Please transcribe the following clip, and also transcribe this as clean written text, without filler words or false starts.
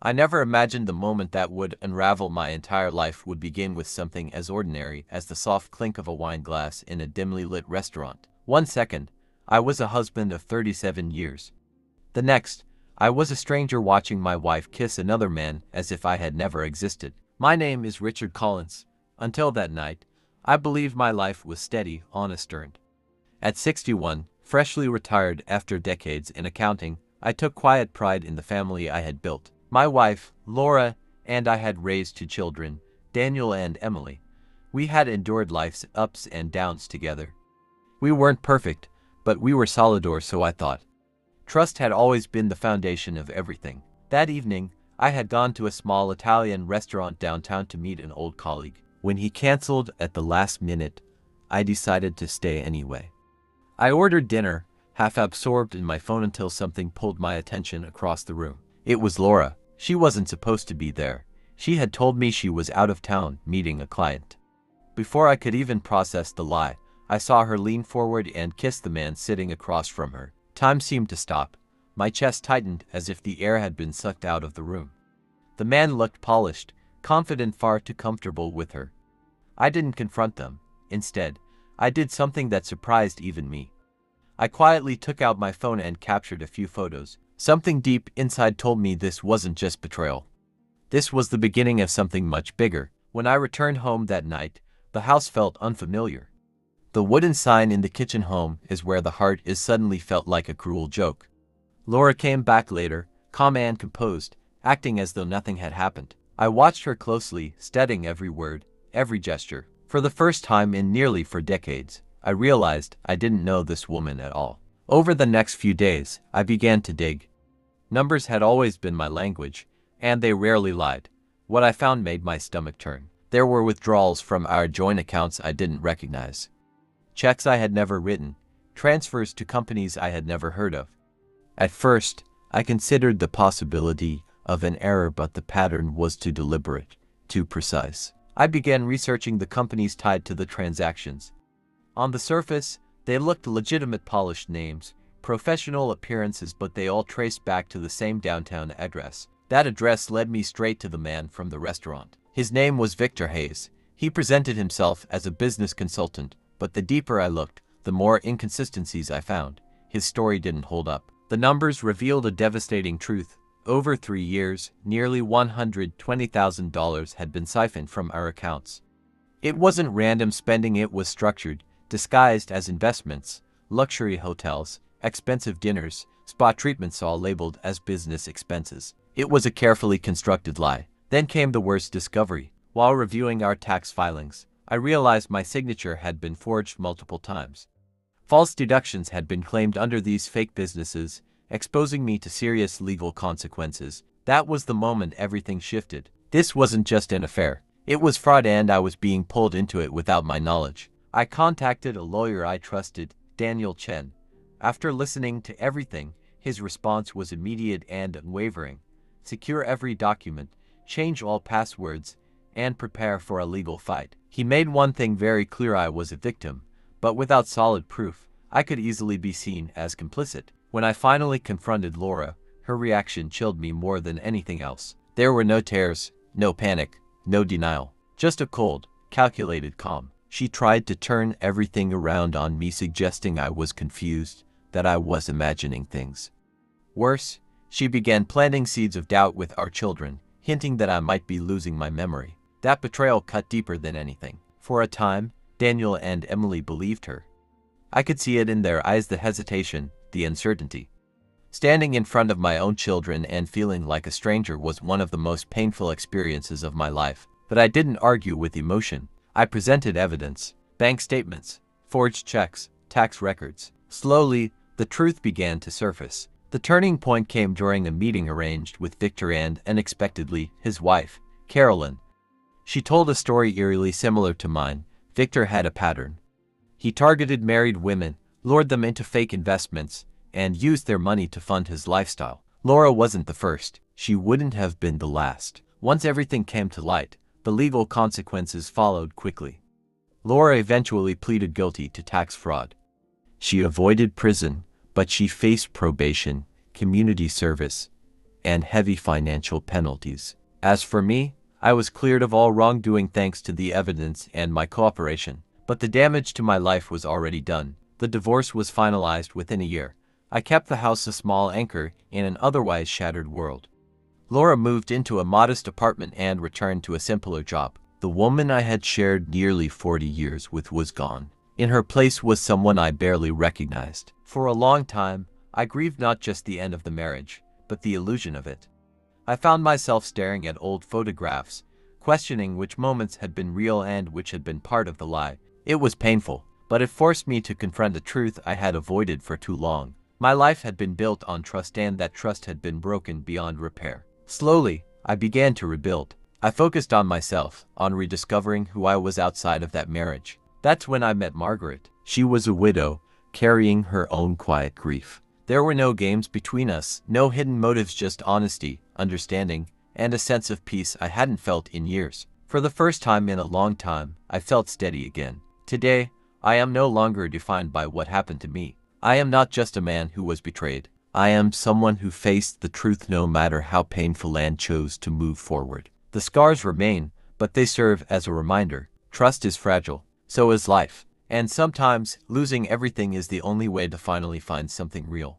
I never imagined the moment that would unravel my entire life would begin with something as ordinary as the soft clink of a wine glass in a dimly lit restaurant. 1 second, I was a husband of 37 years. The next, I was a stranger watching my wife kiss another man as if I had never existed. My name is Richard Collins. Until that night, I believed my life was steady, honest, earned. At 61, freshly retired after decades in accounting, I took quiet pride in the family I had built. My wife, Laura, and I had raised 2 children, Daniel and Emily. We had endured life's ups and downs together. We weren't perfect, but we were solid, or so I thought. Trust had always been the foundation of everything. That evening, I had gone to a small Italian restaurant downtown to meet an old colleague. When he canceled at the last minute, I decided to stay anyway. I ordered dinner, half absorbed in my phone until something pulled my attention across the room. It was Laura. She wasn't supposed to be there. She had told me she was out of town meeting a client. Before I could even process the lie, I saw her lean forward and kiss the man sitting across from her. Time seemed to stop. My chest tightened as if the air had been sucked out of the room. The man looked polished, confident, far too comfortable with her. I didn't confront them. Instead, I did something that surprised even me. I quietly took out my phone and captured a few photos. Something deep inside told me this wasn't just betrayal. This was the beginning of something much bigger. When I returned home that night, the house felt unfamiliar. The wooden sign in the kitchen, "Home is where the heart is," suddenly felt like a cruel joke. Laura came back later, calm and composed, acting as though nothing had happened. I watched her closely, studying every word, every gesture. For the first time in nearly 4 decades, I realized I didn't know this woman at all. Over the next few days, I began to dig. Numbers had always been my language, and they rarely lied. What I found made my stomach turn. There were withdrawals from our joint accounts I didn't recognize. Checks I had never written, transfers to companies I had never heard of. At first, I considered the possibility of an error, but the pattern was too deliberate, too precise. I began researching the companies tied to the transactions. On the surface, they looked legitimate, polished names, professional appearances, but they all traced back to the same downtown address. That address led me straight to the man from the restaurant. His name was Victor Hayes. He presented himself as a business consultant, but the deeper I looked, the more inconsistencies I found. His story didn't hold up. The numbers revealed a devastating truth. Over 3 years, nearly $120,000 had been siphoned from our accounts. It wasn't random spending, it was structured, disguised as investments, luxury hotels, expensive dinners, spa treatments, all labeled as business expenses. It was a carefully constructed lie. Then came the worst discovery. While reviewing our tax filings, I realized my signature had been forged multiple times. False deductions had been claimed under these fake businesses, exposing me to serious legal consequences. That was the moment everything shifted. This wasn't just an affair. It was fraud, and I was being pulled into it without my knowledge. I contacted a lawyer I trusted, Daniel Chen. After listening to everything, his response was immediate and unwavering. Secure every document, change all passwords, and prepare for a legal fight. He made one thing very clear: I was a victim, but without solid proof, I could easily be seen as complicit. When I finally confronted Laura, her reaction chilled me more than anything else. There were no tears, no panic, no denial, just a cold, calculated calm. She tried to turn everything around on me, suggesting I was confused, that I was imagining things. Worse, she began planting seeds of doubt with our children, hinting that I might be losing my memory. That betrayal cut deeper than anything. For a time, Daniel and Emily believed her. I could see it in their eyes, the hesitation, the uncertainty. Standing in front of my own children and feeling like a stranger was one of the most painful experiences of my life. But I didn't argue with emotion. I presented evidence, bank statements, forged checks, tax records. Slowly, the truth began to surface. The turning point came during a meeting arranged with Victor and, unexpectedly, his wife, Carolyn. She told a story eerily similar to mine. Victor had a pattern. He targeted married women, lured them into fake investments, and used their money to fund his lifestyle. Laura wasn't the first. She wouldn't have been the last. Once everything came to light, the legal consequences followed quickly. Laura eventually pleaded guilty to tax fraud. She avoided prison, but she faced probation, community service, and heavy financial penalties. As for me, I was cleared of all wrongdoing thanks to the evidence and my cooperation. But the damage to my life was already done. The divorce was finalized within a year. I kept the house a small anchor in an otherwise shattered world. Laura moved into a modest apartment and returned to a simpler job. The woman I had shared nearly 40 years with was gone. In her place was someone I barely recognized. For a long time, I grieved not just the end of the marriage, but the illusion of it. I found myself staring at old photographs, questioning which moments had been real and which had been part of the lie. It was painful, but it forced me to confront the truth I had avoided for too long. My life had been built on trust, and that trust had been broken beyond repair. Slowly, I began to rebuild. I focused on myself, on rediscovering who I was outside of that marriage. That's when I met Margaret. She was a widow, carrying her own quiet grief. There were no games between us, no hidden motives, just honesty, understanding, and a sense of peace I hadn't felt in years. For the first time in a long time, I felt steady again. Today, I am no longer defined by what happened to me. I am not just a man who was betrayed. I am someone who faced the truth no matter how painful and chose to move forward. The scars remain, but they serve as a reminder. Trust is fragile, so is life. And sometimes, losing everything is the only way to finally find something real.